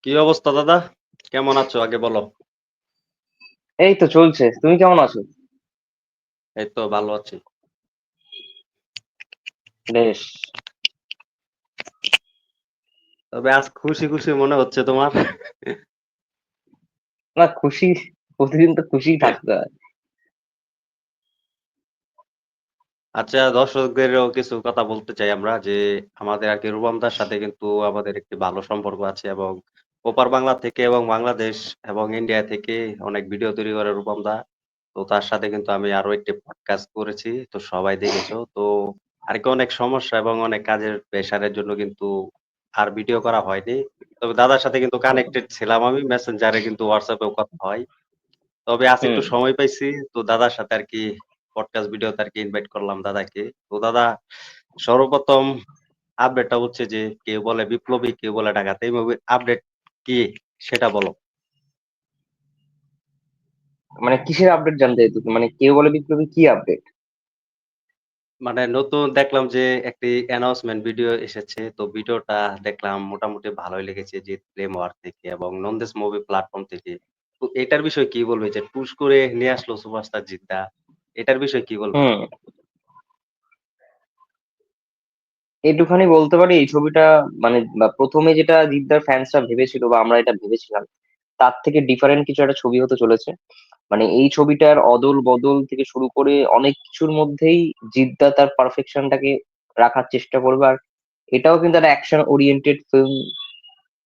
কি অবস্থা দাদা? কেমন আছো আগে বলো? এই তো চলছে। তুমি কেমন আছো? এই তো ভালো আছি। বেশ। তবে আজ খুশি, খুশি মনে হচ্ছে তোমার? না, খুশি। প্রতিদিন তো খুশিই থাকতে হয়। আচ্ছা দর্শকদেরও কিছু কথা বলতে চাই আমরা যে আমাদের আরকি রুবামদার সাথে কিন্তু আমাদের একটি ভালো সম্পর্ক আছে এবং ওপার বাংলা থেকে এবং বাংলাদেশ এবং ইন্ডিয়া থেকে অনেক ভিডিও তৈরি করে রূপমদা। তো তার সাথে কিন্তু আমি আরো একটি পডকাস্ট করেছি। তো সবাই দেখেছো। তো আরকি অনেক সমস্যা এবং অনেক কাজের প্রেশারের জন্য কিন্তু আর ভিডিও করা হয়নি। তবে দাদার সাথে কিন্তু কানেক্টেড ছিলাম আমি। মেসেঞ্জারে কিন্তু WhatsApp এও কথা হয়। তবে আজ একটু হুম। সময় পাইছি। তো দাদার সাথে আরকি পডকাস্ট ভিডিওতে আরকি ইনভাইট করলাম দাদাকে। তো দাদা সর্বপ্রথম আপডেটটা হচ্ছে যে কেউ বলে বিপ্লবী, কেউ বলে ডাকাত। এই মুভির আপডেট কি সেটা বলো। মানে কিসের আপডেট জানতে চাইছো? মানে কেউ বলে বিপ্লবী কি আপডেট? মানে নতুন দেখলাম যে একটি অ্যানাউন্সমেন্ট ভিডিও এসেছে। তো ভিডিওটা দেখলাম মোটামুটি ভালোই লেগেছে জিৎ ফিল্মওয়ার্ক থেকে এবং নন্দেশ মুভি প্ল্যাটফর্ম থেকে। তো এটার বিষয়ে কি বলবে? যে টুস করে নিয়ে আসলো সুপারস্টার জিৎদা। এটার বিষয়ে কি বলবে? হুম। একটুখানি বলতে পারি এই ছবিটা, মানে প্রথমে যেটা জিদ্দার ফ্যান্সরা ভেবেছিল বা আমরা এটা ভেবেছিলাম, তার থেকে ডিফারেন্ট কিছু একটা ছবি হতে চলেছে। মানে এই ছবিটার অদল বদল থেকে শুরু করে অনেক কিছুর মধ্যেই জিদ্দা তার পারফেকশনটাকে রাখার চেষ্টা করবে। আর এটাও কিন্তু একটা অ্যাকশন ওরিয়েন্টেড ফিল্ম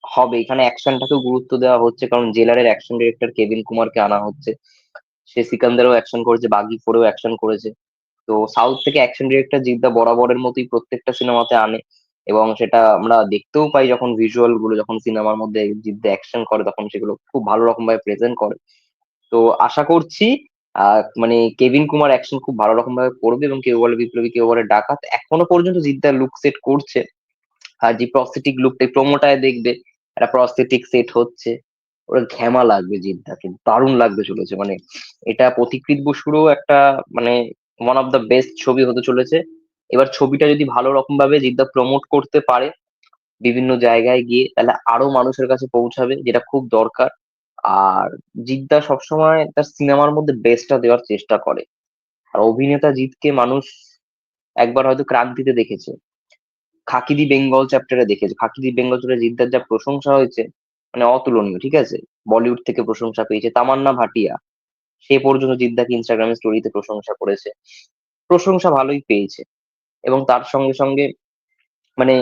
হবে। এখানে অ্যাকশনটাকেও গুরুত্ব দেওয়া হচ্ছে, কারণ জেলারের অ্যাকশন ডিরেক্টর কেভিন কুমারকে আনা হচ্ছে। সে সিকান্দারও অ্যাকশন করেছে, বাগি ফোরেও অ্যাকশন করেছে। তো সাউথ থেকে অ্যাকশন ডিরেক্টর জিদ্দা বরাবরের মতোই প্রত্যেকটা সিনেমাতে আনে, এবং সেটা আমরা দেখতেও পাই যখন ভিজুয়াল গুলো, যখন সিনেমার মধ্যে জিদ্দা অ্যাকশন করে তখন সেগুলো খুব ভালো রকম ভাবে প্রেজেন্ট করে। তো আশা করছি মানে কেভিন কুমার অ্যাকশন খুব ভালো রকম ভাবে করবে, এবং কেউ বলে বিপ্লবী কেউ বলে ডাকাত এখনো পর্যন্ত জিদ্দা লুক সেট করছে। আর যে প্রস্থেটিক লুকটা প্রোমোটায় দেখবে, একটা প্রস্থেটিক সেট হচ্ছে, ওরা ঘ্যামা লাগবে জিদ্দাকে, দারুণ লাগবে চলেছে। মানে এটা পথিকৃৎ বসুরও একটা, মানে ওয়ান অফ দ্য বেস্ট ছবি হতে চলেছে। এবার ছবিটা যদি ভালো রকম ভাবে জিদ্দা প্রমোট করতে পারে বিভিন্ন জায়গায় গিয়ে, তাহলে আরো মানুষের কাছে পৌঁছাবে, যেটা খুব দরকার। আর জিদ্দা সবসময় তার সিনেমার মধ্যে বেস্টটা দেওয়ার চেষ্টা করে। আর অভিনেতা জিতকে মানুষ একবার হয়তো ক্রান্তিতে দেখেছে, খাকিদি বেঙ্গল চ্যাপ্টারে দেখেছে। খাকিদি বেঙ্গল চ্যাপ্টারে জিদ্দার যা প্রশংসা হয়েছে, মানে অতুলনীয়। ঠিক আছে, বলিউড থেকে প্রশংসা পেয়েছে, তামান্না ভাটিয়া সে পর্যন্ত জিদ্দাকে ইনস্টাগ্রামে স্টোরিতে প্রশংসা করেছে, প্রশংসা ভালোই পেয়েছে। এবং তার সঙ্গে সঙ্গে মানে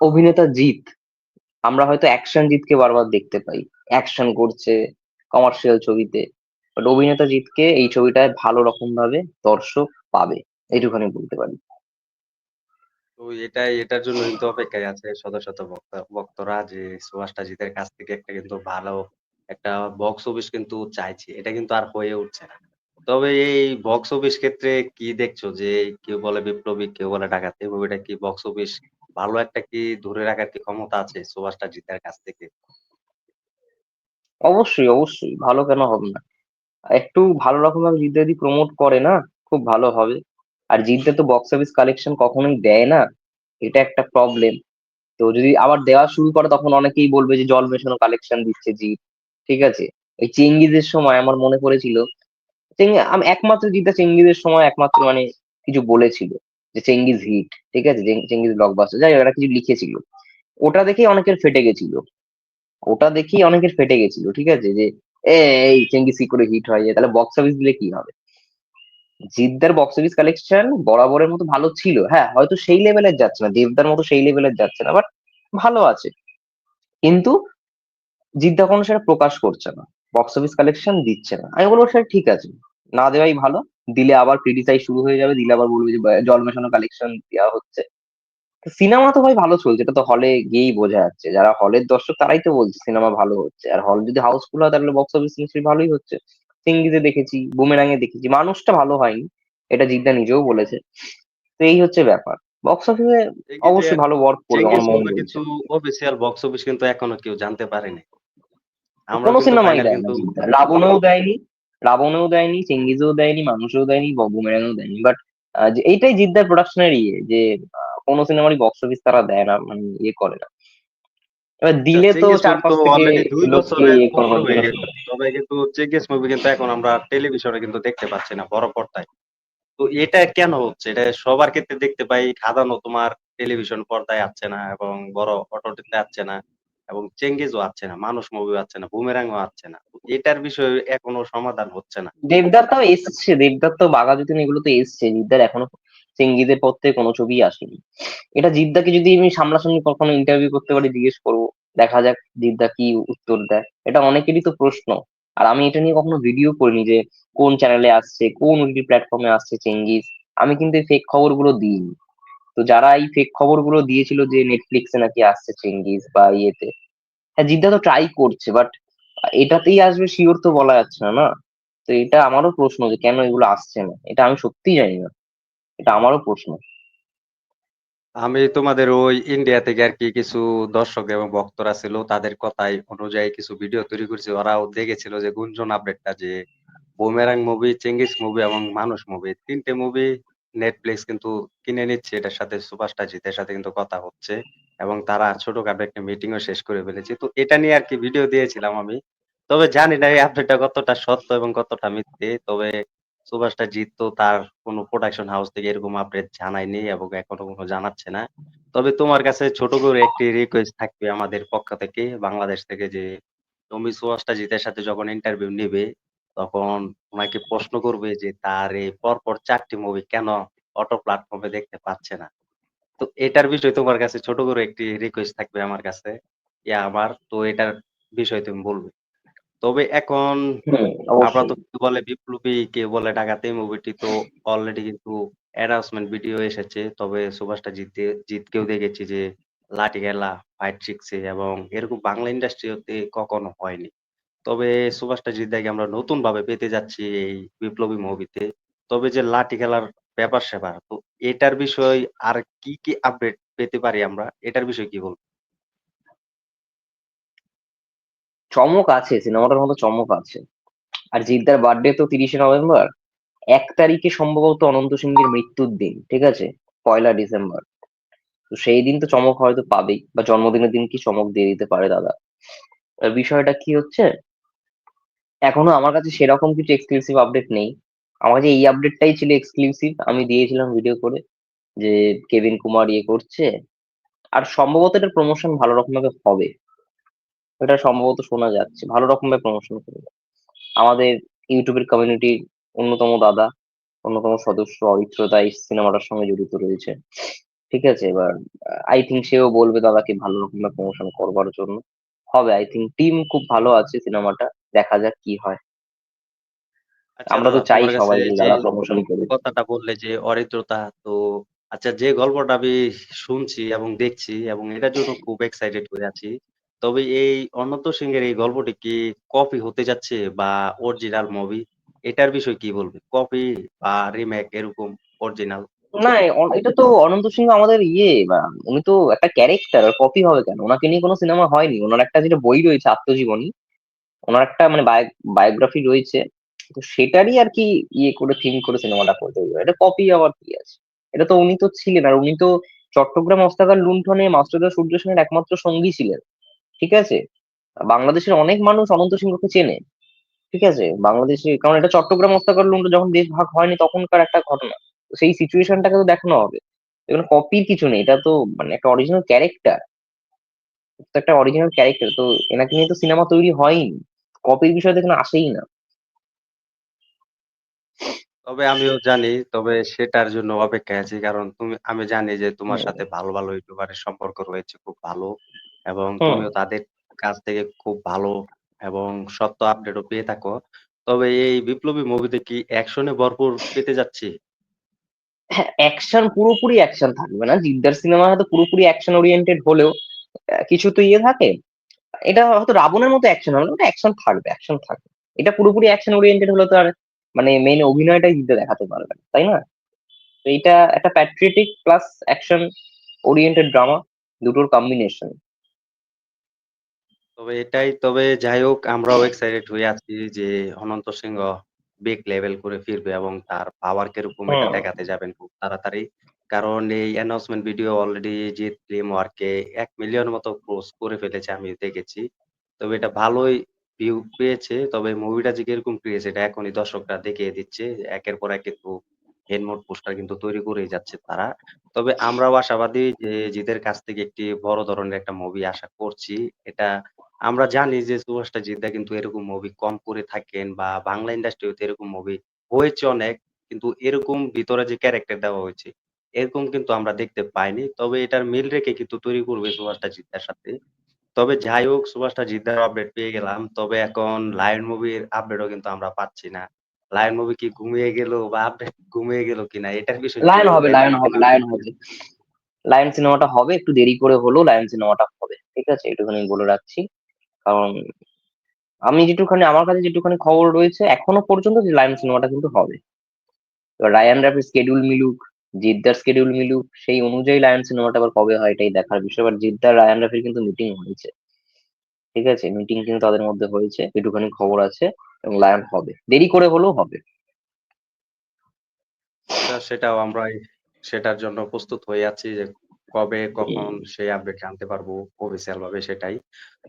অভিনেতা জিৎ, আমরা হয়তো অ্যাকশন জিতকে বারবার দেখতে পাই, অ্যাকশন করছে কমার্শিয়াল ছবিতে, বাট অভিনেতা জিতকে এই ছবিটায় ভালো রকম ভাবে দর্শক পাবে, এইটুখানি বলতে পারি। তো এটার জন্য কিন্তু অপেক্ষায় আছে শত, শত ভক্তরা যে সুভাষ জিতের কাছ থেকে একটা কিন্তু ভালো একটা বক্স অফিস কিন্তু চাইছে। এটা কিন্তু আর হয়ে উঠছে না। তবে এই বক্স অফিস ক্ষেত্রে কি দেখছো যে কেউ বলে বিপ্লবী, কেউ বলে ডাকাত। এই মুভিটা কি বক্স অফিস ভালো একটা কি ধরে রাখার কি ক্ষমতা আছে সুভাষ জিতের কাছ থেকে? অবশ্যই অবশ্যই, ভালো কেন হবে না? একটু ভালো রকম ভাবে জিদ্দা যদি প্রমোট করে না, খুব ভালো হবে। আর জিদ্দা তো বক্স অফিস কালেকশন কখনোই দেয় না, এটা একটা প্রবলেম। তো যদি আবার দেওয়া শুরু করে তখন অনেকেই বলবে যে জল মেশানো কালেকশন দিচ্ছে জিৎ। ঠিক আছে, এই চেঙ্গিজের সময় আমার মনে পড়েছিল, আমি একমাত্র জিদ্দা চেঙ্গিজের সময় একমাত্র মানে কিছু বলেছিল যে চেঙ্গিজ হিট, ঠিক আছে, চেঙ্গিজ ব্লকবাস্টার, যাই হোক একটা কিছু লিখেছিল। ওটা দেখেই অনেকের ফেটে গেছিল, ওটা দেখেই অনেকের ফেটে গেছিল। ঠিক আছে, যে এ, এই চেঙ্গিস কি করে হিট হয়ে যায়, তাহলে বক্স অফিস দিলে কি হবে? জিদ্দার বক্স অফিস কালেকশন বরাবরের মতো ভালো ছিল, হ্যাঁ হয়তো সেই লেভেলের যাচ্ছে না, দেবদার মতো সেই লেভেলের যাচ্ছে না, বাট ভালো আছে। কিন্তু জিদ্দা কোনো সেটা প্রকাশ করছে না, বক্স অফিস কালেকশন দিচ্ছে না। আমি বলবো সেটা ঠিক আছে, না দেওয়াই ভালো। দিলে আবার ক্রিটিসাইজ শুরু হয়ে যাবে, দিলে আবার বলবে যে জল মেশানো কালেকশন দেওয়া হচ্ছে। সিনেমা তো ভাই ভালো চলছে, এটা তো হলে গিয়েই বোঝা যাচ্ছে, যারা হলের দর্শক তারাই তো বলছে সিনেমা ভালো হচ্ছে। আর হল যদি হাউসফুল হয় তাহলে বক্স অফিস নিশ্চয়ই ভালোই হচ্ছে। সিঙ্গিতে দেখেছি, বুমেরাঙে দেখেছি, মানুষটা ভালো হয়নি, এটা জিদ্দা নিজেও বলেছে। তো এই হচ্ছে ব্যাপার, বক্স অফিসে চেঙ্গিজের অবশ্যই ভালো ওয়ার্ক করবে আমার চেঙ্গিজ মন মুভি বলছে। কিন্তু অফিসিয়াল বক্স অফিস কিন্তু এখনো কেউ জানতে পারেনি। কোনো আমরাও কিন্তু সিনেমাই ফাইনাল দেয় না কিন্তু জিদ্দা, রাবণেও দেয়নি, রাবণেও দেয়নি, চেঙ্গিজেও দেয়নি, মানুষেও দেয়নি, বুমেরাঙেও দেয়নি। বাট যে এইটাই জিদ্দার প্রোডাকশনের ইয়ে, যে কোনো সিনেমারই বক্স অফিস তারা দেয় না, মানে ইয়ে করে না। এবার আচ্ছা, দিলে তো চেঙ্গিজ চার মুভি পাঁচ তো থেকে অলরেডি ২ লোককে বছরের ইয়ে পর হয়ে করার গেছে। তবে কিন্তু চেঙ্গিজ মুভি কিন্তু এখন আমরা টেলিভিশনে কিন্তু দেখতে পাচ্ছি না বড় পর্দায়। তো এটা কেন হচ্ছে? এটা সবার ক্ষেত্রে দেখতে পাই খাদানও তোমার টেলিভিশন পর্দায় আসছে না এবং বড় ওটিটিতে আসছে না এবং চেঙ্গিজও আসছে না। মানুষ মুভিও আসছে না, বুমেরাংও আসছে না। তো এটার বিষয়ে এখনো সমাধান হচ্ছে না। দেবদার তাও এসছে, দেবদার তো বাঘাযতীন এগুলো তো এসছে, জিদ্দার এখনো চেঙ্গিজের পর থেকে কোনো ছবি আসেনি। এটা জিদ্দাকে যদি আমি সামনাসামনি কখনো ইন্টারভিউ করতে পারি, জিজ্ঞেস করবো, দেখা যাক জিদ্দা কি উত্তর দেয়। এটা অনেকেরই তো প্রশ্ন। আর আমি এটা নিয়ে কখনো ভিডিও করিনি যে কোন চ্যানেলে আসছে, কোন ওটিটি প্ল্যাটফর্মে আসছে চেঙ্গিজ। আমি কিন্তু এই ফেক খবরগুলো দিইনি। তো যারা এই ফেক খবরগুলো দিয়েছিল যে নেটফ্লিক্সে নাকি আসছে চেঙ্গিজ বা ইয়েতে, হ্যাঁ জিদ্দা তো ট্রাই করছে, বাট এটাতেই আসবে শিওর তো বলা যাচ্ছে না, না? তো এটা আমারও প্রশ্ন যে কেন এগুলো আসছে না, এটা আমি সত্যিই জানি না। এটা আমারও প্রশ্ন। আমি তোমাদের ওই ইন্ডিয়া থেকে আরকি কিছু দর্শক এবং ভক্তরা ছিল। তাদের কথাই অনুযায়ী কিছু ভিডিও তৈরি করছি। ওরাও দেখেছিল যে গুঞ্জন আপডেটটা যে বুমেরাং মুভি, চেঙ্গিজ মুভি এবং মানুষ মুভি ৩ টে মুভি নেটফ্লিক্স কিন্তু কিনে নিচ্ছে। এটার সাথে সুপারস্টার জিতের সাথে কিন্তু কথা হচ্ছে। এবং তারা ছোটখাটো একটা মিটিংও শেষ করে ফেলেছে। তো এটা নিয়ে আরকি ভিডিও দিয়েছিলাম আমি। তবে জানি না এই আপডেটটা কতটা সত্য এবং কতটা মিথ্যে। তবে সুপারস্টার জিত তো তার কোনো প্রোডাকশন হাউস থেকে এরকম আপডেট জানায়নি এবং এখনো জানাচ্ছে না। তবে তোমার কাছে ছোট করে একটি রিকোয়েস্ট থাকবে আমাদের পক্ষ থেকে, বাংলাদেশ থেকে যে তুমি সুপারস্টার জিতের সাথে যখন ইন্টারভিউ নিবে তখন উনাকে প্রশ্ন করবে যে তার এই পরপর ৪ টি মুভি কেন অটো প্ল্যাটফর্মে দেখতে পাচ্ছে না? তো এটার বিষয়ে তোমার কাছে ছোট করে একটি রিকোয়েস্ট থাকবে আমার কাছে। আমার তো এটার বিষয়ে তুমি বলবে। তবে এখন হুম, আমরা অবশ্যই। তো কেউ বলে বিপ্লবী, কেউ বলে ডাকাতি মুভিটি তো অলরেডি কিন্তু অ্যানাউন্সমেন্ট ভিডিও এসেছে। তবে সুপারস্টার জিতকেও দেখেছি যে লাঠি খেলা, ফাইট শিখছে এবং এরকম বাংলা ইন্ডাস্ট্রিতে কখনো হয়নি। তবে সুপারস্টার জিদ্দাকে আমরা নতুনভাবে পেতে যাচ্ছি এই বিপ্লবী মুভিতে। তবে যে লাঠি খেলার ব্যাপার-স্যাপার তো এটার বিষয় আর কি আপডেট পেতে পারি আমরা? এটার বিষয়ে কি বলবেন? চমক আছে, সিনেমাটার মধ্যে চমক আছে। আর জিদ্দার বার্থডে তো ৩০শে নভেম্বর। ১ তারিখে সম্ভবত অনন্ত সিংহের মৃত্যুর দিন, ঠিক আছে? ১লা ডিসেম্বর। তো সেই দিন তো চমক হয়তো পাবেই, বা জন্মদিনের দিন কি চমক দিয়ে দিতে পারে দাদা। বিষয়টা কি হচ্ছে, এখনো আমার কাছে সেরকম কিছু এক্সক্লুসিভ আপডেট নেই। আমার কাছে এই আপডেটটাই ছিল এক্সক্লুসিভ, আমি দিয়েছিলাম ভিডিও করে, যে কেভিন কুমার ইয়ে করছে। আর সম্ভবত এটার প্রমোশন ভালো রকম ভাবে হবে। এটা সম্ভবত শোনা যাচ্ছে ভালো রকম ভাবে প্রমোশন করবে। আমাদের ইউটিউবের কমিউনিটির অন্যতম দাদা, অন্যতম সদস্য অরিত্র দা এই সিনেমাটার সঙ্গে জড়িত রয়েছে। ঠিক আছে, এবার আই থিঙ্ক সেও বলবে দাদাকে ভালো রকম প্রমোশন করবার জন্য। হবে, আই থিঙ্ক টিম খুব ভালো আছে সিনেমাটা। দেখা যাক কি হয়। আচ্ছা আমরা তো দাদা চাই তোমার কাছে সবাই যে যে দাদা প্রমোশন করুক। কথাটা বললে যে অরিত্রতা তো আচ্ছা যে গল্পটা আমি শুনছি এবং দেখছি এবং এটার জন্য খুব এক্সাইটেড হয়ে আছি। তবে এই অনন্ত সিংহের এই গল্পটি কি কপি হতে যাচ্ছে বা অরিজিনাল মুভি? এটার বিষয়ে কি বলবেন? কপি বা রিমেক এরকম অরিজিনাল? না, এটা তো অনন্ত সিংহ আমাদের ইয়ে, বা উনি তো একটা ক্যারেক্টার, কপি হবে কেন? ওনাকে নিয়ে কোনো সিনেমা হয়নি। ওনার একটা যেটা বই রয়েছে আত্মজীবনী, ওনার একটা মানে বায়োগ্রাফি রয়েছে। তো সেটারই আর কি ইয়ে করে থিম করে সিনেমাটা করতে হবে। এটা কপি আবার কি আছে? এটা তো উনি তো ছিলেন, আর উনি তো চট্টগ্রাম হত্যাকাণ্ড লুণ্ঠনে মাস্টারদা সূর্য সেনের একমাত্র সঙ্গী ছিলেন। ঠিক আছে, বাংলাদেশের অনেক মানুষ অনন্ত সিংহকে চেনে। ঠিক আছে, বাংলাদেশে, কারণ এটা চট্টগ্রাম হত্যাকাণ্ড লুণ্ঠন যখন দেশ ভাগ হয়নি তখনকার একটা ঘটনা। তো সেই সিচুয়েশনটাকে তো দেখানো হবে। এখানে কপির কিছু নেই, এটা তো মানে একটা অরিজিনাল ক্যারেক্টার। তো একটা অরিজিনাল ক্যারেক্টার তো, এনাকে নিয়ে তো সিনেমা তৈরি হয়নি। কপির বিষয় তো এখানে আসেই না। তবে আমিও জানি, তবে সেটার জন্য অপেক্ষায় আছি। কারণ আমি জানি যে তোমার হুম। সাথে ভালো ইউটিউবারের সম্পর্ক রয়েছে খুব ভালো। এবং হুম। তুমিও তাদের কাছ থেকে খুব ভালো এবং সত্য আপডেটও পেয়ে থাকো। তবে এই বিপ্লবী মুভিতে কি অ্যাকশনে ভরপুর পেতে যাচ্ছি? হ্যাঁ, অ্যাকশন পুরোপুরি অ্যাকশন থাকবে না। জিদ্দার সিনেমা হয়তো পুরোপুরি অ্যাকশন ওরিয়েন্টেড হলেও কিছু তো ইয়ে থাকে। এটা হয়তো রাবণের মতো অ্যাকশন হবে না, ওটা অ্যাকশন থাকবে, অ্যাকশন থাকবে। এটা পুরোপুরি অ্যাকশন ওরিয়েন্টেড হলে তো আর মানে মেন অভিনয়টাই জিদ্দা দেখাতে পারবে না, তাই না? তো এটা একটা patriotic plus action oriented drama, দুটোর কম্বিনেশন। তবে যাই হোক আমরাও এক্সাইটেড হয়ে আছি যে অনন্ত সিংহ বিগ লেভেল করে ফিরবে এবং তার পাওয়ার কিরকম এটা হুম। দেখাতে যাবেন খুব তাড়াতাড়ি। কারণ এই announcement video already Jeet film ওয়ার্কে ১ মিলিয়ন মতো ক্রস করে ফেলেছে আমি দেখেছি। তবে এটা ভালোই ভিউ পেয়েছে। তবে মুভিটা যে কিরকম পেয়েছে এটা এখনই দর্শকরা দেখিয়ে দিচ্ছে। একের পর এক কিন্তু হেডমাউন্ট পোস্টার কিন্তু তৈরি করেই যাচ্ছে তারা। তবে আমরাও আশাবাদী যে জিতের কাছ থেকে একটি বড় ধরনের একটা মুভি আশা করছি। এটা আমরা জানি যে সুপারস্টার জিৎ দা কিন্তু এরকম মুভি কম করে থাকেন বা বাংলা ইন্ডাস্ট্রিতে এরকম মুভি হয়েছে অনেক। কিন্তু এরকম ভিতরে যে ক্যারেক্টার দেওয়া হয়েছে এরকম কিন্তু আমরা দেখতে পাইনি। তবে এটার মিল রেখে কিন্তু তৈরি করবে সুভাষটা জিদ্দার সাথে। তবে যাই হোক সুভাষটা জিদ্দার আপডেট পেয়ে গেলাম। তবে এখন লায়ন মুভির আপডেটও কিন্তু আমরা পাচ্ছি না। লায়ন মুভি কি ঘুমিয়ে গেল বা আপডেট ঘুমিয়ে গেল কিনা এটার বিষয়ে কি লায়ন হবে, বলবেন? লায়ন আমি হবে, কিন্তু লায়ন দেখতে হবে। লায়ন সিনেমাটা হবে, একটু দেরি করে হলেও লায়ন সিনেমাটা হবে, ঠিক আছে, এটুখানি বলে রাখছি। কারণ আমি যেটুখানি, আমার কাছে যেটুখানি খবর রয়েছে এখনো পর্যন্ত, যে লায়ন সিনেমাটা কিন্তু হবে। এবার রায়ান রাফির স্কেডিউল মিলুক, জিদ্দার স্কেডিউল মিলুক, সেই অনুযায়ী লায়ন সিনেমাটা আবার কবে হয় এটাই দেখার বিষয়। এবার জিদ্দার রায়ান রাফির কিন্তু মিটিং হয়েছে, ঠিক আছে, মিটিং কিন্তু তাদের মধ্যে হয়েছে, একটুখানি খবর আছে। এবং লায়ন হবে, দেরি করে হলেও হবে। আচ্ছা সেটাও আমরাই সেটার জন্য প্রস্তুত হয়ে আছি যে কবে কখন উম, সেই আপডেট জানতে পারবো অফিসিয়াল ভাবে সেটাই।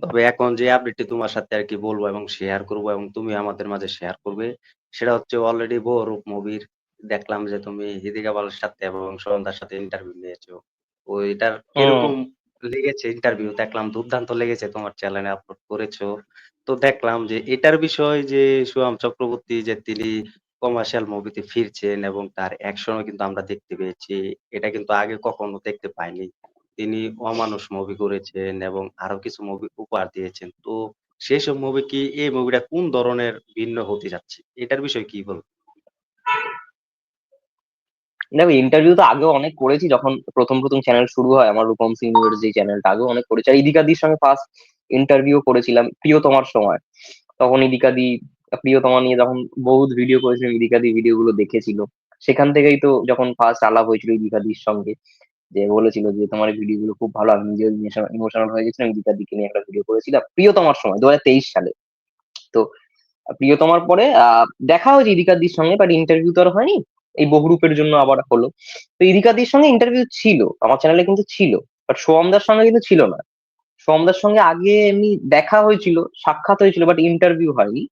তবে এখন যে আপডেটটি তোমার সাথে আরকি বলবো এবং শেয়ার করবো এবং তুমি আমাদের মাঝে শেয়ার করবে সেটা হচ্ছে অলরেডি 'বহুরূপ' মুভির দেখলাম যে তুমি হিদি কাপালের সাথে এবং সন্ধ্যার সাথে ইন্টারভিউ নিয়েছো। ওইটার হুম। কিরকম লেগেছে ইন্টারভিউ? দেখলাম দুর্দান্ত লেগেছে তোমার চ্যানেলে আপলোড করেছো। তো দেখলাম যে এটার বিষয় যে সোহাম চক্রবর্তী যে তিনি কমার্শিয়াল মুভিতে ফিরছেন এবং তার অ্যাকশনও কিন্তু আমরা দেখতে পেয়েছি। এটা কিন্তু আগে কখনো দেখতে পাইনি। তিনি 'অমানুষ' মুভি করেছেন এবং আরো কিছু মুভি উপহার দিয়েছেন। তো সেসব মুভি কি এই মুভিটা কোন ধরনের ভিন্ন হতে যাচ্ছে? এটার বিষয়ে কি বলবেন? দেখো, ইন্টারভিউ তো আগেও অনেক করেছি, যখন প্রথম প্রথম চ্যানেল শুরু হয় আমার, রূপম সিং এর যে চ্যানেলটা, আগেও অনেক করেছি। আর ইদিকাদির সঙ্গে ফার্স্ট ইন্টারভিউ করেছিলাম প্রিয়তমার সময়। তখন ইদিকাদি প্রিয়তমা নিয়ে যখন বহুত ভিডিও করেছিলাম, ইদিকাদি ভিডিও গুলো দেখেছিল। সেখান থেকেই তো যখন ফার্স্ট আলাপ হয়েছিল ইদিকাদির সঙ্গে, যে বলেছিল যে তোমার ভিডিও গুলো খুব ভালো, আমি নিজেও ইমোশনাল হয়ে গেছিলাম, ইদিকাদিকে নিয়ে একটা ভিডিও করেছিলাম প্রিয়তমার সময় 2023 সালে। তো প্রিয়তমার পরে দেখা হয়েছে ইদিকাদির সঙ্গে, বাট ইন্টারভিউ তো আর হয়নি। এই বহুরূপের জন্য আবার হলো। তো ইদিকাদির সঙ্গে ইন্টারভিউ ছিল, আমার চ্যানেলে কিন্তু ছিল, বাট সোহমদার সঙ্গে কিন্তু ছিল না। সোহমদার সঙ্গে আগে এমনি দেখা হয়েছিল, সাক্ষাৎ হয়েছিল, বাট ইন্টারভিউ হয়নি।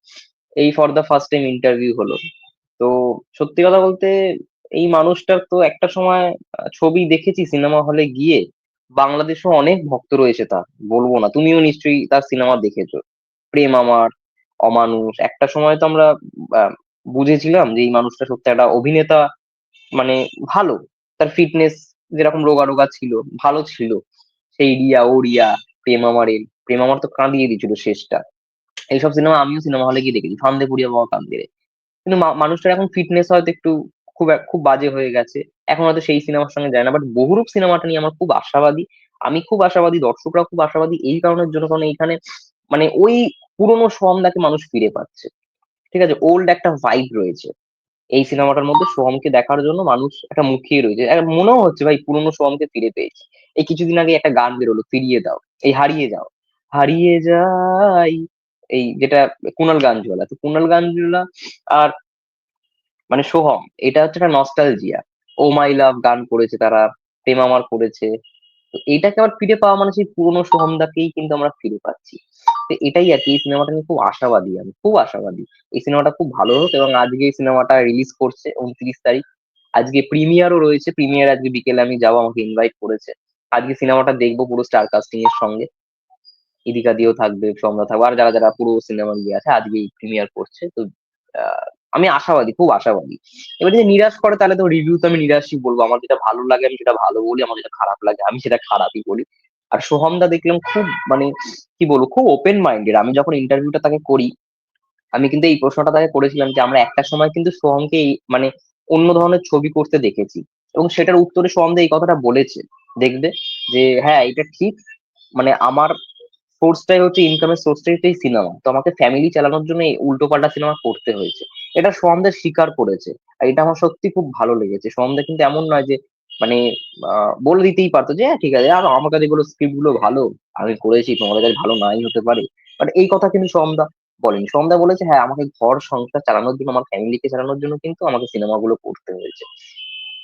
এই for the first time interview হলো। তো সত্যি কথা বলতে, এই মানুষটার তো একটা সময় ছবি দেখেছি সিনেমা হলে গিয়ে, বাংলাদেশেও অনেক ভক্ত রয়েছে তার, বলবো না, তুমিও নিশ্চয়ই তার সিনেমা দেখেছো। প্রেম আমার, অমানুষ, একটা সময় তো আমরা আহ, বুঝেছিলাম যে এই মানুষটা সত্যি একটা অভিনেতা। মানে ভালো, তার ফিটনেস যেরকম রোগা রোগা ছিল, ভালো ছিল। সেই রিয়া ও রিয়া, প্রেম আমারের, প্রেম আমার তো কাঁদিয়ে দিয়েছিল শেষটা। এইসব সিনেমা আমিও সিনেমা হলে গিয়ে দেখেছি, ফান্দে পুড়িয়া বাবা কান্দে। কিন্তু মানুষটার এখন ফিটনেস হয়তো একটু খুব বাজে হয়ে গেছে। এখন হয়তো সেই সিনেমার সঙ্গে যায় না, বাট বহুরূপ সিনেমাটা নিয়ে আমার খুব আশাবাদী। আমি খুব আশাবাদী, দর্শকরা খুব আশাবাদী এই কারণের জন্য, কারণ এইখানে মানে ওই পুরোনো সোহমদাকে মানুষ ফিরে পাচ্ছে। ঠিক আছে, ওল্ড একটা ভাইব রয়েছে এই সিনেমাটার মধ্যে। সোহমকে দেখার জন্য মানুষ একটা মুখিয়ে রয়েছে, আর মনেও হচ্ছে ভাই পুরোনো সোহমকে ফিরে পেয়েছি। এই কিছুদিন আগে একটা গান বেরোলো, ফিরিয়ে দাও, এই হারিয়ে যাও, হারিয়ে যাই, এই যেটা কুনাল গাঞ্জুয়ালা, তো কুনাল গাঞ্জুয়ালা আর মানে সোহম, এটা হচ্ছে একটা নস্টালজিয়া। ও মাই লাভ গান করেছে তারা, প্রেম আমার করেছে। তো এইটাকে আবার ফিরে পাওয়া মানে সেই পুরোনো সোহমদাকেই কিন্তু আমরা ফিরে পাচ্ছি। তো এটাই আর কি, এই সিনেমাটা নিয়ে খুব আশাবাদী, আমি খুব আশাবাদী। এই সিনেমাটা খুব ভালো হোক, এবং আজকে এই সিনেমাটা রিলিজ করছে 29 তারিখ। আজকে প্রিমিয়ারও রয়েছে, প্রিমিয়ার আজকে বিকেলে আমি যাবো, আমাকে ইনভাইট করেছে। আজকে সিনেমাটা দেখবো পুরো স্টার কাস্টিং এর সঙ্গে। ইদিকা দিয়েও থাকবে, সৌম্যা থাকবে, আর যারা যারা পুরো সিনেমা গিয়ে আছে, আজকেই প্রিমিয়ার করছে তো। আহ, আমি আশাবাদী, খুব আশাবাদী। এবার যদি নিরাশ করে তাহলে তো রিভিউ তো আমি নিরাশই বলবো। আমার যেটা ভালো লাগে আমি সেটা ভালো বলি, আমার যেটা খারাপ লাগে আমি সেটা খারাপই বলি। আর সোহমদা দেখলাম খুব মানে কি বলবো, খুব ওপেন মাইন্ডেড। আমি যখন ইন্টারভিউটা তাকে করি, আমি কিন্তু এই প্রশ্নটা তাকে করেছিলাম যে আমরা একটা সময় কিন্তু সোহমকে মানে অন্য ধরনের ছবি করতে দেখেছি, এবং সেটার উত্তরে সোহম দা এই কথাটা বলেছে, দেখবে, যে হ্যাঁ এটা ঠিক, মানে আমার সোর্সটাই হচ্ছে, ইনকামের সোর্সটাই হচ্ছে এই সিনেমা, তো আমাকে ফ্যামিলি চালানোর জন্য এই উল্টো পাল্টা সিনেমা করতে হয়েছে। এটা সোহমদা স্বীকার করেছে। আর এটা আমার সত্যি খুব ভালো লেগেছে। সোহমদা কিন্তু এমন নয় যে মানে বলে দিতেই পারতো যে হ্যাঁ ঠিক আছে, আর আমার কাছে এগুলো স্ক্রিপ্ট গুলো ভালো, আমি করেছি, তোমাদের কাছে ভালো নাই হতে পারে। বাট এই কথা কিন্তু সোহমদা বলেনি। সোহমদা বলেছে হ্যাঁ আমাকে ঘর সংসার চালানোর জন্য, আমার ফ্যামিলিকে চালানোর জন্য কিন্তু আমাকে সিনেমাগুলো করতে হয়েছে।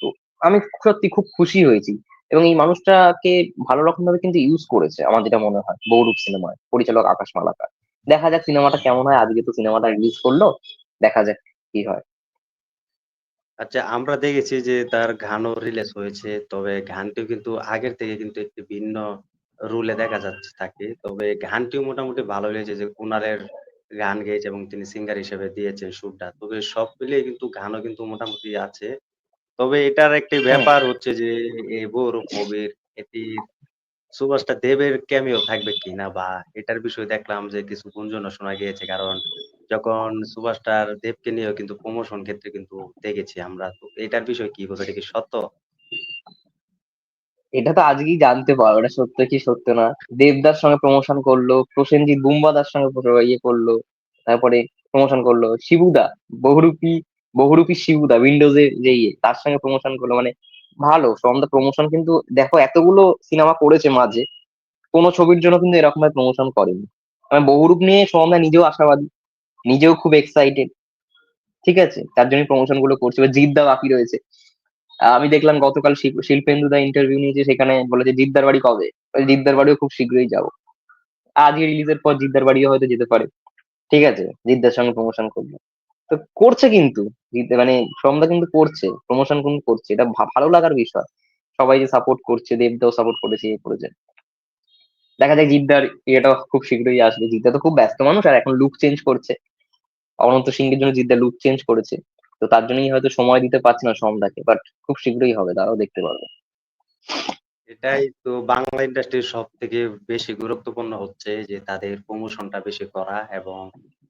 তো আমি সত্যি খুব খুশি হয়েছি। এবং এই মানুষটাকে ভালো রকম ভাবে কিন্তু ইউজ করেছে আমার যেটা মনে হয় বহুরূপ সিনেমায়, পরিচালক আকাশ মালাকার। দেখা যাক সিনেমাটা কেমন হয়, আজকে তো সিনেমাটা রিলিজ করলো, দেখা যাক কি হয়। আচ্ছা, আমরা দেখেছি যে তার গানও রিলিজ হয়েছে। তবে গানটিও কিন্তু আগের থেকে কিন্তু একটু ভিন্ন রুলে দেখা যাচ্ছে তাকে। তবে গানটিও মোটামুটি ভালোই লেগেছে যে কুনালের গান গেয়েছে এবং তিনি সিঙ্গার হিসেবে দিয়েছেন সুরটা। তবে সব মিলিয়ে কিন্তু গানও কিন্তু মোটামুটি আছে। তবে এটার একটি হুম। ব্যাপার হচ্ছে যে এই 'বহুরূপ' মুভির এটি সুপারস্টার দেবের ক্যামিও থাকবে কিনা বা এটার বিষয়ে দেখলাম যে কিছু গুঞ্জনও শোনা গিয়েছে। কারণ যখন সুপারস্টার দেবকে নিয়েও কিন্তু প্রমোশন ক্ষেত্রে কিন্তু দেখেছি আমরা। তো এটার বিষয়ে কি বলবো? এটা কি সত্য? এটা তো আজকেই জানতে পারবো এটা সত্য কি সত্য না। দেবদার সঙ্গে প্রমোশন করলো, প্রসেনজিৎ বুম্বাদার সঙ্গে ইয়ে করলো, তারপরে প্রমোশন করলো শিবুদা, বহুরূপী বহুরূপী শিবুদা উইন্ডোজে যে ইয়ে তার সঙ্গে প্রমোশন করলো। মানে ভালো সোমদা প্রমোশন কিন্তু, দেখো এতগুলো সিনেমা করেছে মাঝে, কোনো ছবির জন্য কিন্তু এরকম ভাবে প্রমোশন করেনি। মানে বহুরূপ নিয়ে সোমদা নিজেও আশাবাদী, নিজেও খুব এক্সাইটেড। ঠিক আছে, তার জন্য প্রমোশন গুলো করছে। এবার জিদ্দা বাকি রয়েছে। আমি দেখলাম গতকাল শিল্পেন্দু দা ইন্টারভিউ নিয়েছে, সেখানে বলে যে জিদ্দার বাড়ি কবে। ওই জিদ্দার বাড়িও খুব শীঘ্রই যাবো। আজকে রিলিজের পর জিদ্দার বাড়িও হয়তো যেতে পারে। ঠিক আছে, জিদ্দার সঙ্গে প্রমোশন করবে। তো করছে কিন্তু মানে সোমদা কিন্তু করছে প্রমোশন কিন্তু করছে, এটা ভালো লাগার বিষয়। সবাই যে সাপোর্ট করছে, দেবদাও সাপোর্ট করেছে, ইয়ে করেছে। দেখা যায় জিদ্দার ইয়েটা খুব শীঘ্রই আসবে। জিদ্দা তো খুব ব্যস্ত মানুষ, আর এখন লুক চেঞ্জ করছে। অনন্ত সিংহের জন্য জিদ্দা লুক চেঞ্জ করেছে। তো তার জন্যই হয়তো সময় দিতে পারছে না সোমদাকে, বাট খুব শীঘ্রই হবে, তারাও দেখতে পারবে। এটাই তো বাংলা ইন্ডাস্ট্রির সবথেকে বেশি গুরুত্বপূর্ণ হচ্ছে যে তাদের প্রমোশনটা বেশি করা এবং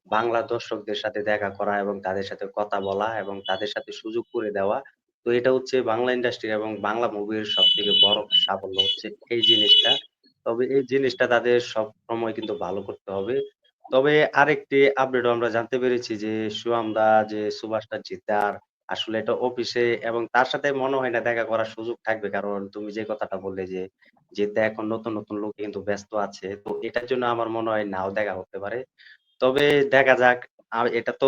বাংলা দর্শকদের সাথে দেখা করা এবং তাদের সাথে কথা বলা এবং তাদের সাথে সুযোগ করে দেওয়া। তো এটা হচ্ছে বাংলা ইন্ডাস্ট্রি এবং বাংলা মুভির সবথেকে বড় সাফল্য হচ্ছে এই জিনিসটা। তবে এই জিনিসটা তাদের সবসময় কিন্তু ভালো করতে হবে। তবে আরেকটি আপডেটও আমরা জানতে পেরেছি যে সুয়াম দা যে সুপারস্টার জিদ্দার আসলে এটা অফিসে এবং তার সাথে মনে হয় না দেখা করার সুযোগ থাকবে। কারণ তুমি যে কথাটা বললে যে, জিদ্দা এখন নতুন, নতুন লোকে কিন্তু ব্যস্ত আছে। তো এটার জন্য আমার মনে হয় নাও দেখা হতে পারে। তবে দেখা যাক। আর এটা তো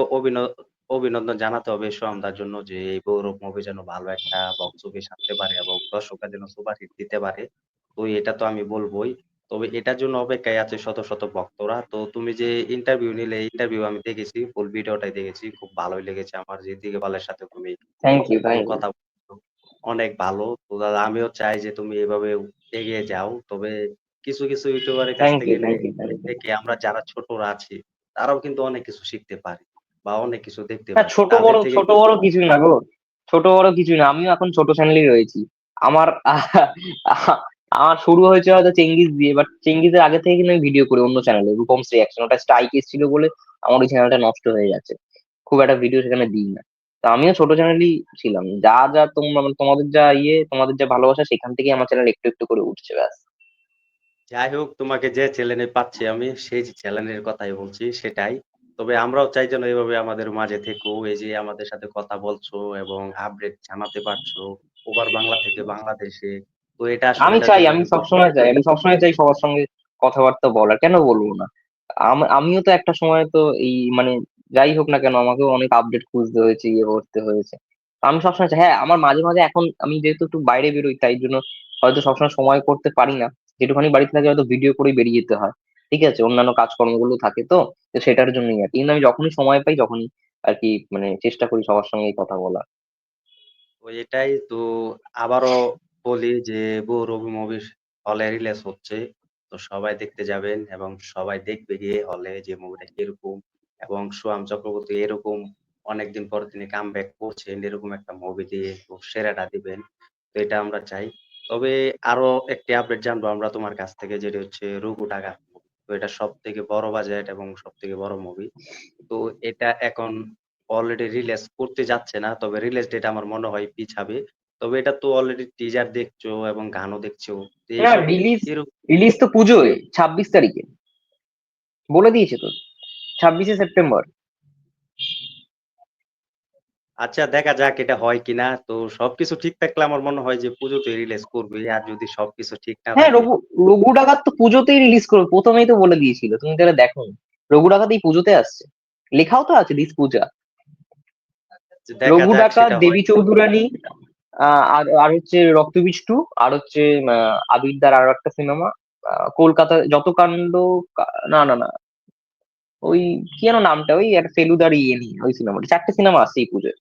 অভিনন্দন জানাতে হবে সোহামদার জন্য যে এই 'গৌরব' মুভি যেন ভালো একটা বক্স অফিস আনতে পারে এবং দর্শকরা যেন সুপারহিট দিতে পারে। তো এটা তো আমি বলবই। তবে এটার জন্য অপেক্ষায় আছে শত, শত ভক্তরা। তো তুমি যে ইন্টারভিউ নিলে, ইন্টারভিউ আমি দেখেছি, ফুল ভিডিওটাই দেখেছি। খুব ভালোই লেগেছে আমার যে দিকে পালের সাথে তুমি থ্যাংক ইউ, কতক্ষণ থ্যাংক ইউ। কথা বলছো। অনেক ভালো। তো দাদা আমিও চাই যে তুমি এভাবে এগিয়ে যাও। তবে কিছু, কিছু ইউটিউবারের কাছ থ্যাংক থেকে you, thank you, thank you. দেখে আমরা যারা ছোটরা আছি, তারাও কিন্তু অনেক কিছু শিখতে পারি বা অনেক কিছু দেখতে হ্যাঁ, পারি। ছোট তাদের বড় থেকে ছোট কিন্তু বড় কিছুই না গো। ছোট বড় কিছুই না, আমিও এখন ছোট চ্যানেলেই রয়েছি। আমার আমার শুরু হয়েছে হয়তো চেঙ্গিজ দিয়ে, বাট চেঙ্গিজের আগে থেকে কিন্তু আমি ভিডিও করি অন্য চ্যানেলে, রূপমস রিয়াকশন। ওটা স্ট্রাইক এসেছিল বলে আমার ওই চ্যানেলটা নষ্ট হয়ে গেছে, খুব একটা ভিডিও সেখানে দিই না। তো আমিও ছোট চ্যানেলই ছিলাম। যা যা তোমরা মানে তোমাদের যা ইয়ে, তোমাদের যা ভালোবাসা, সেখান থেকে আমার চ্যানেল একটু একটু করে উঠছে, ব্যাস। যাই হোক তোমাকে যে চ্যানেলে পাচ্ছি আমি সেই চ্যানেলের কথাই বলছি সেটাই। তবে আমরাও চাই যেন এভাবে আমাদের মাঝে থেকো। এই যে আমাদের সাথে কথা বলছো এবং আপডেট জানাতে পারছো ওভার বাংলা থেকে বাংলাদেশে। তো এটা আসলে আমি এটার চাই, জন্য আমি কিন্তু সবসময় চাই, আমি সবসময় চাই সবার সঙ্গে কথাবার্তা বলার, কেন বলবো না। আমিও তো একটা সময় তো এই মানে যাই হোক না কেন, আমাকেও অনেক আপডেট খুঁজতে হয়েছে, ইয়ে করতে হয়েছে। তো আমি সবসময় চাই, হ্যাঁ আমার মাঝে মাঝে এখন আমি যেহেতু একটু বাইরে বেরোই, তাই জন্য হয়তো সবসময় সময় করতে পারি না। যেটুখানি বাড়িতে থাকে হয়তো ভিডিও করেই বেরিয়ে যেতে হয়। ঠিক আছে, অন্যান্য কাজকর্মগুলো থাকে, তো তো সেটার জন্যই আর কি। কিন্তু আমি যখনই সময় পাই তখনই আর কি মানে চেষ্টা করি সবার সঙ্গে কথা বলা। তো এটাই তো আবারও বলি যে বহুরূপী মুভি হলে রিলিজ হচ্ছে। তো সবাই দেখতে যাবেন এবং সবাই দেখবে গিয়ে হলে যে মুভিটা কিরকম এবং সোহাম চক্রবর্তী এরকম অনেকদিন পর তিনি কামব্যাক করছেন এরকম একটা মুভি দিয়ে তো সেরাটা দিবেন। তো এটা আমরা চাই। তবে আরো একটি আপডেট জানবো আমরা তোমার কাছ থেকে যেটা হচ্ছে 'রঘু ডাকাত' মুভি। তো এটা সবথেকে বড় বাজেট এবং সবথেকে বড় মুভি। তো এটা এখন অলরেডি রিলিজ করতে যাচ্ছে না। তবে রিলিজ ডেট আমার মনে হয় পিছাবে। তবে এটা তো অলরেডি টিজার দেখছো এবং গানও দেখছো। তো না, এইসব রিলিজ এরক রিলিজ তো পুজোয় 26 তারিখে বলে দিয়েছে তো, 26শে সেপ্টেম্বর। আচ্ছা দেখা যাক এটা হয় কিনা। তো সবকিছু ঠিক থাকলে আমার মনে হয় যে পুজোতেই রিলিজ করবে। আর যদি সবকিছু ঠিক না হ্যাঁ, থাকে রঘু ডাকাত তো পুজোতেই রিলিজ করবে, প্রথমেই তো বলে দিয়েছিল, তুমি তাহলে দেখো। রঘু ডাকাত এই পুজোতে আসছে, লেখাও তো আছে দিস পূজা। যে দেখা রঘু যাক ডাকাত, সেটা হয় দেবী চৌধুরানী, আর আর হচ্ছে রক্তবীজ টু, আর হচ্ছে আবিরদার আরো একটা সিনেমা, কলকাতা যত কাণ্ড, না না না, ওই কি যেন নামটা, ওই একটা ফেলুদার ইয়ে নিয়ে ওই সিনেমাটা, চারটে সিনেমা আসছে এই পুজোয়।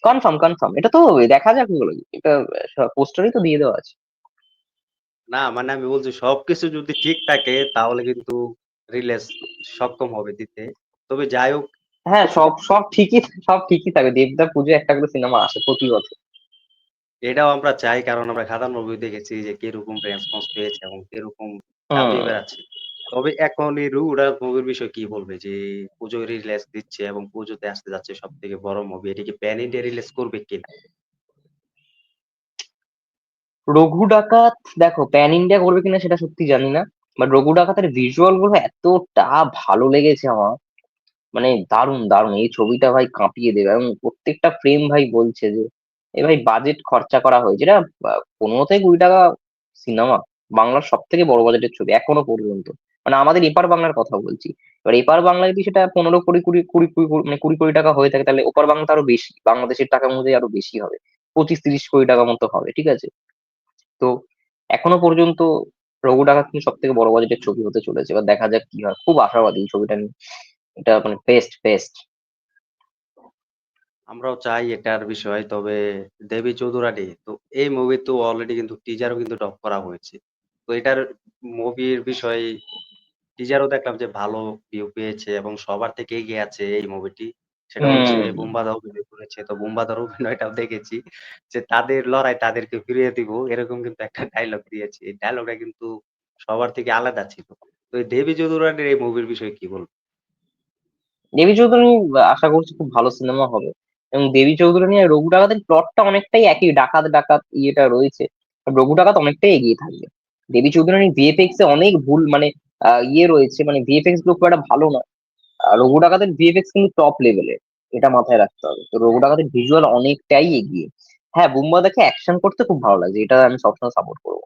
কনফার্ম কনফার্ম, এটা তো দেখা যাক ওগুলো, এটা পোস্টারই তো দিয়ে দেওয়া আছে। না মানে আমি বলছি সবকিছু যদি ঠিক থাকে তাহলে কিন্তু রিলিজ সক্ষম হবে দিতে। তবে যাই হোক, হ্যাঁ, সব ঠিকই থাকবে, দেবদার পুজো একটা করে সিনেমা আসে প্রতি বছর। এটাও আমরা চাই কারণ আমরা খাদান মুভি দেখেছি যে কিরকম রেসপন্স পেয়েছে এবং কিরকম হুম। দাবিয়ে বেড়াচ্ছে। তবে এখন এই রুহুরা মুভির বিষয়ে কি বলবে? যে পুজোয় রিলিজ দিচ্ছে এবং পুজোতে আসতে যাচ্ছে সবথেকে বড় মুভি। এটা কি প্যান ইন্ডিয়া রিলিজ করবে কিনা? রঘু ডাকাত, দেখো প্যান ইন্ডিয়া করবে কিনা সেটা সত্যি জানি না, বাট রঘু ডাকাতের ভিজুয়াল গুলো এতটা ভালো লেগেছে আমার, মানে দারুণ দারুণ, এই ছবিটা ভাই কাঁপিয়ে দেবে, এবং প্রত্যেকটা ফ্রেম ভাই বলছে যে এ ভাই বাজেট খরচা করা হয়েছে, এটা 15 থেকে 20 টাকা সিনেমা, বাংলার সব থেকে বড় বাজেটের ছবি এখনো পর্যন্ত, মানে আমাদের এপার বাংলার কথা বলছি। এবার এপার বাংলায় যদি সেটা 15 কোটি, মানে 20 কোটি টাকা হয়ে থাকে, তাহলে ওপার বাংলা আরো বেশি, বাংলাদেশের টাকা অনুযায়ী আরো বেশি হবে, 25-30 কোটি টাকা মতো হবে, ঠিক আছে। তো এখনো পর্যন্ত রঘু ডাকাত কিন্তু সব থেকে বড় বাজেটের ছবি হতে চলেছে, এবার দেখা যাক কি হয়, খুব আশাবাদী এই ছবিটা নিয়ে, এটা মানে বেস্ট বেস্ট। আমরাও চাই এটার বিষয়। তবে 'দেবী চৌধুরানী' তো এই মুভি তো অলরেডি কিন্তু টিজারও কিন্তু ড্রপ করা হয়েছে। তো এটার মুভির বিষয়ে টিজারও দেখলাম যে ভালো ভিউ পেয়েছে এবং সবার থেকে এগিয়ে আছে এই মুভিটি। সেটা হচ্ছে হুম। বুম্বাদা অভিনয় করেছে। তো বুম্বাদার অভিনয়টাও দেখেছি যে তাদের লড়াই তাদেরকে ফিরিয়ে দিব। এরকম কিন্তু একটা ডায়ালগ দিয়েছে। এই ডায়ালগটা কিন্তু সবার থেকে আলাদা ছিল। তো এই 'দেবী চৌধুরানীর' এই মুভির বিষয়ে কি বলবেন? দেবী চৌধুরানী আশা করছি খুব ভালো সিনেমা হবে, এবং দেবী চৌধুরানী আর রঘু ডাকাতের প্লটটা অনেকটাই একই, ডাকাত ডাকাত ইয়েটা রয়েছে, আর রঘু ডাকাত অনেকটাই এগিয়ে থাকবে। দেবী চৌধুরানী ভিএফএক্স এ অনেক ভুল, মানে ইয়ে রয়েছে, মানে ভিএফএক্স গুলো খুব একটা ভালো না। রঘু ডাকাতের ভিএফএক্স কিন্তু টপ লেভেলের, এটা মাথায় রাখতে হবে, তো রঘু ডাকাতের ভিজুয়াল অনেকটাই এগিয়ে। হ্যাঁ, বুম্বাদাকে অ্যাকশন করতে খুব ভালো লাগছে, এটা আমি সবসময় সাপোর্ট করবো।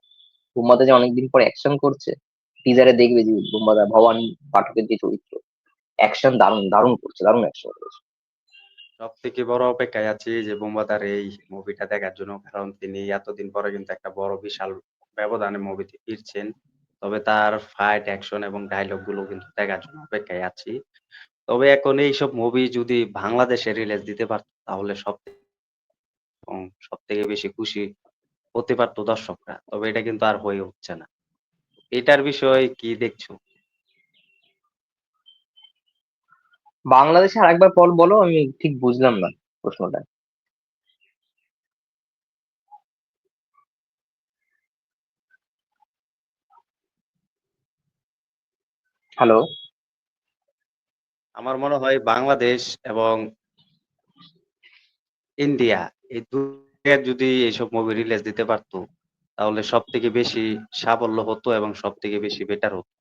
বুম্বাদা যে অনেকদিন পর অ্যাকশন করছে, টিজারে দেখবে যে বুম্বাদা ভবানী পাঠকের যে চরিত্র, অ্যাকশন দারুণ দারুণ করছে, দারুণ অ্যাকশন করছে। সবথেকে বড় অপেক্ষায় আছি যে বুম্বাদার এই মুভিটা দেখার জন্য। কারণ তিনি এতদিন পরে কিন্তু একটা বড় বিশাল ব্যবধানে মুভিতে ফিরছেন। তবে তার ফাইট, অ্যাকশন এবং ডায়ালগ গুলো কিন্তু দেখার জন্য অপেক্ষায় আছি। তবে এখন এইসব মুভি যদি বাংলাদেশে রিলিজ দিতে পারত তাহলে এবং সবথেকে বেশি খুশি হতে পারত দর্শকরা। তবে এটা কিন্তু আর হয়ে উঠছে না। এটার বিষয়ে কি দেখছো? বাংলাদেশে আরেকবার পল বলো, আমি ঠিক বুঝলাম না প্রশ্নটা। হ্যালো। আমার মনে হয় বাংলাদেশ এবং ইন্ডিয়া এই ২ জায়গায় যদি এইসব মুভি রিলিজ দিতে পারত, তাহলে সবথেকে বেশি সাফল্য হতো এবং সবথেকে বেশি বেটার হতো।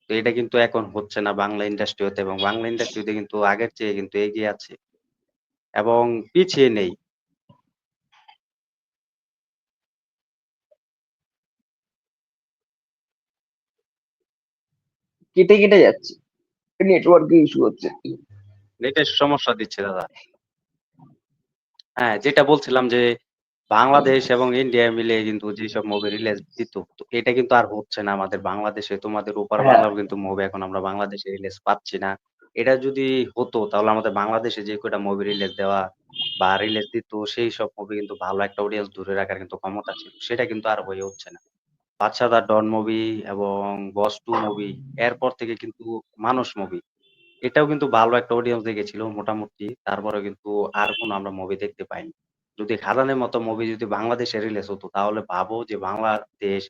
তো এটা কিন্তু এখন হচ্ছে না বাংলা ইন্ডাস্ট্রি হতে এবং বাংলা ইন্ডাস্ট্রিতে কিন্তু আগের চেয়ে কিন্তু এগিয়ে আছে এবং পিছিয়ে নেই। কেটে কেটে যাচ্ছে, নেটওয়ার্ক ইস্যু হচ্ছে। নেটের সমস্যা দিচ্ছে দাদা। হ্যাঁ, যেটা বলছিলাম যে বাংলাদেশ এবং ইন্ডিয়া মিলে কিন্তু যেসব মুভি রিলিজ দিত, তো এটা কিন্তু আর হচ্ছে না আমাদের বাংলাদেশে। তোমাদের ওপার হ্যাঁ। বাংলাও কিন্তু মুভি এখন আমরা বাংলাদেশে রিলিজ পাচ্ছি না। এটা যদি হতো তাহলে আমাদের বাংলাদেশে যে কয়টা মুভি রিলিজ দেওয়া বা রিলিজ দিত সেই সব মুভি কিন্তু ভালো একটা অডিয়েন্স ধরে রাখার কিন্তু ক্ষমতা ছিল। সেটা কিন্তু আর হয়ে উঠছে না। বাদশা দ্য ডন মুভি এবং বস 2 মুভি এরপর থেকে কিন্তু মানুষ মুভি এটাও কিন্তু ভালো একটা অডিয়েন্স দেখেছিল মোটামুটি। তারপরেও কিন্তু আর কোনো আমরা মুভি দেখতে পাইনি। যদি খাদানের মতো মুভি যদি বাংলাদেশে রিলিজ হতো তাহলে ভাবো যে বাংলাদেশ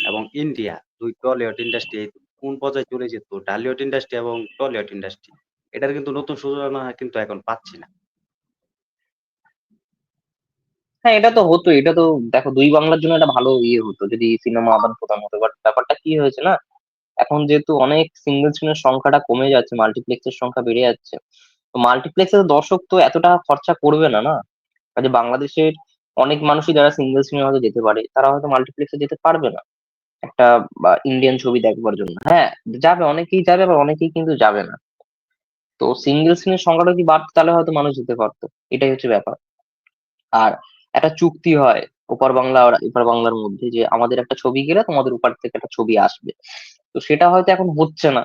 এবং ইন্ডিয়া ২ টলিউড ইন্ডাস্ট্রি কোন পর্যায়ে চলে যেত। ঢালিউড ইন্ডাস্ট্রি এবং টলিউড ইন্ডাস্ট্রি। এটার কিন্তু নতুন সূচনা কিন্তু এখন পাচ্ছি না। হ্যাঁ, এটা তো হতো, এটা তো দেখো দুই বাংলার জন্য একটা ভালো ইয়ে হতো যদি সিনেমা আদান প্রদান হতো, বাট ব্যাপারটা কি হয়েছে না, এখন যেহেতু অনেক সিঙ্গেল স্ক্রিনের সংখ্যাটা কমে যাচ্ছে, মাল্টিপ্লেক্সের সংখ্যা বেড়ে যাচ্ছে, তো মাল্টিপ্লেক্সে দর্শক তো এত টাকা খরচা করবে না না, কাজে বাংলাদেশের অনেক মানুষই যারা সিঙ্গেল স্ক্রিনে হয়তো যেতে পারে, তারা হয়তো মাল্টিপ্লেক্সে যেতে পারবে না একটা বা ইন্ডিয়ান ছবি দেখবার জন্য। হ্যাঁ, যাবে, অনেকেই যাবে, আবার অনেকেই কিন্তু যাবে না। তো সিঙ্গেল স্ক্রিনের সংখ্যাটা যদি বাড়তো তাহলে হয়তো মানুষ যেতে পারতো, এটাই হচ্ছে ব্যাপার। আর একটা চুক্তি হয়, ওপার বাংলা আর এপার বাংলার মধ্যে, যে আমাদের একটা ছবি গেলে তোমাদের ওপার থেকে একটা ছবি আসবে। তো সেটা হয়তো এখন হচ্ছে না,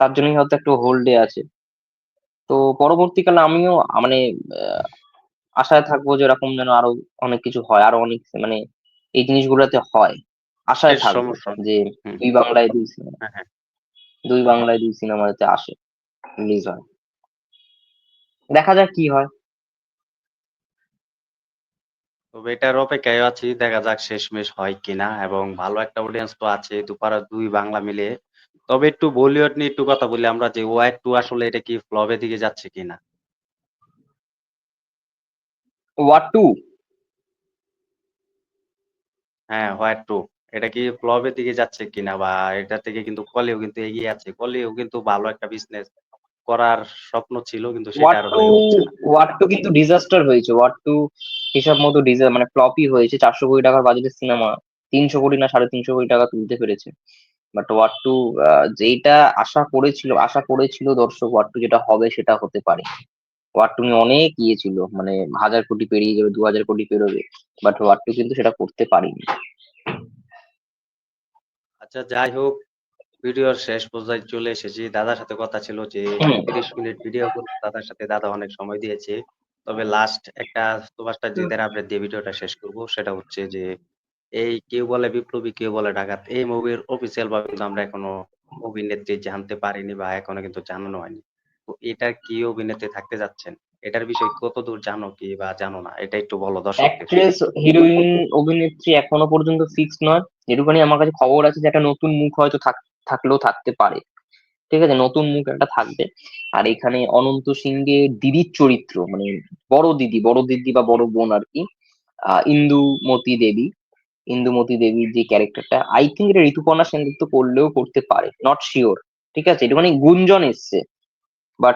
তার জন্যই হয়তো একটু হোল্ডে আছে। তো পরবর্তীকালে আমিও মানে আহ, আশায় থাকবো যে এরকম যেন আরো অনেক কিছু হয়, আরো অনেক মানে এই জিনিসগুলোতে হয়, আশায় এর থাকবো সমস্যা নেই। যে হুম, দুই বাংলায় দুই সিনেমা, হ্যাঁ, হ্যাঁ। দুই বাংলায় দুই সিনেমা যাতে আসে, রিলিজ হয়। দেখা যাক কি হয়। তবে এটার অপেক্ষায় আছি। দেখা যাক শেষমেশ হয় কিনা, এবং ভালো একটা অডিয়েন্স তো আছে দুপাড়া ২ বাংলা মিলিয়ে। তবে একটু বলিউড নিয়ে একটু কথা বলি আমরা, যে 'ওয়ার 2' আসলে এটা কি ফ্লপের দিকে যাচ্ছে কিনা? War two? হ্যাঁ, 'ওয়ার 2' এটা কি ফ্লপের দিকে যাচ্ছে কিনা, বা এটা থেকে কিন্তু কলিও কিন্তু এগিয়ে আছে। কলিও কিন্তু ভালো একটা বিজনেস করার স্বপ্ন ছিল, কিন্তু সেটা ওয়ার আর টু, হয়ে উঠছে না। ওয়ার টু কিন্তু ডিজাস্টার হয়েছে। ওয়ার টু হিসাব মতো মানে ফ্লপই হয়েছে। 400 কোটি টাকার বাজেটের সিনেমা 300 কোটি না 350 কোটি টাকা তুলতে পেরেছে। বাট ওয়ার টু যেটা আশা করেছিল দর্শক, ওয়ার টু যেটা হবে সেটা হতে পারে। ওয়ার টু নিয়ে অনেক ইয়ে ছিল, মানে 1000 কোটি পেরিয়ে যাবে, 2000 কোটি পেরোবে, বাট ওয়ার টু কিন্তু সেটা করতে পারিনি। আচ্ছা, যাই হোক, ভিডিওর শেষ পর্যায়ে চলে এসেছি। দাদার সাথে কথা ছিল যে হুম। ৩০ মিনিট ভিডিও করব দাদার সাথে। দাদা অনেক সময় দিয়েছে। তবে লাস্ট একটা সুপারস্টার জিতের আপডেট দিয়ে ভিডিওটা শেষ করব। সেটা হচ্ছে যে, এই কেউ বলে বিপ্লবী, কেউ বলে ডাকাত। এই মুভির অফিসিয়াল ভাবে কিন্তু আমরা এখনো অভিনেত্রী জানতে পারিনি, বা এখনো কিন্তু জানানো হয়নি। তো এটার কি অভিনেত্রী থাকতে যাচ্ছেন? এটার বিষয়ে কতদূর জানো কি বা জানো না? এটা একটু বলো দর্শকদের। অ্যাক্ট্রেস, হিরোইন, অভিনেত্রী এখনো পর্যন্ত ফিক্স নয়। যেটুখানি আমার কাছে খবর আছে যে একটা নতুন মুখ হয়তো থাকলেও থাকতে পারে। ঠিক আছে, নতুন মুখ একটা থাকবে। আর এখানে অনন্ত সিংহের দিদির চরিত্র, মানে বড় দিদি বা বড় বোন আর কি, ইন্দুমতি দেবী, ইন্দুমতি দেবীর যে ক্যারেক্টারটা, আই থিঙ্ক এটা ঋতুপর্ণা সেনগুপ্ত করলেও করতে পারে, নট শিওর। ঠিক আছে, একটুখানি গুঞ্জন এসছে।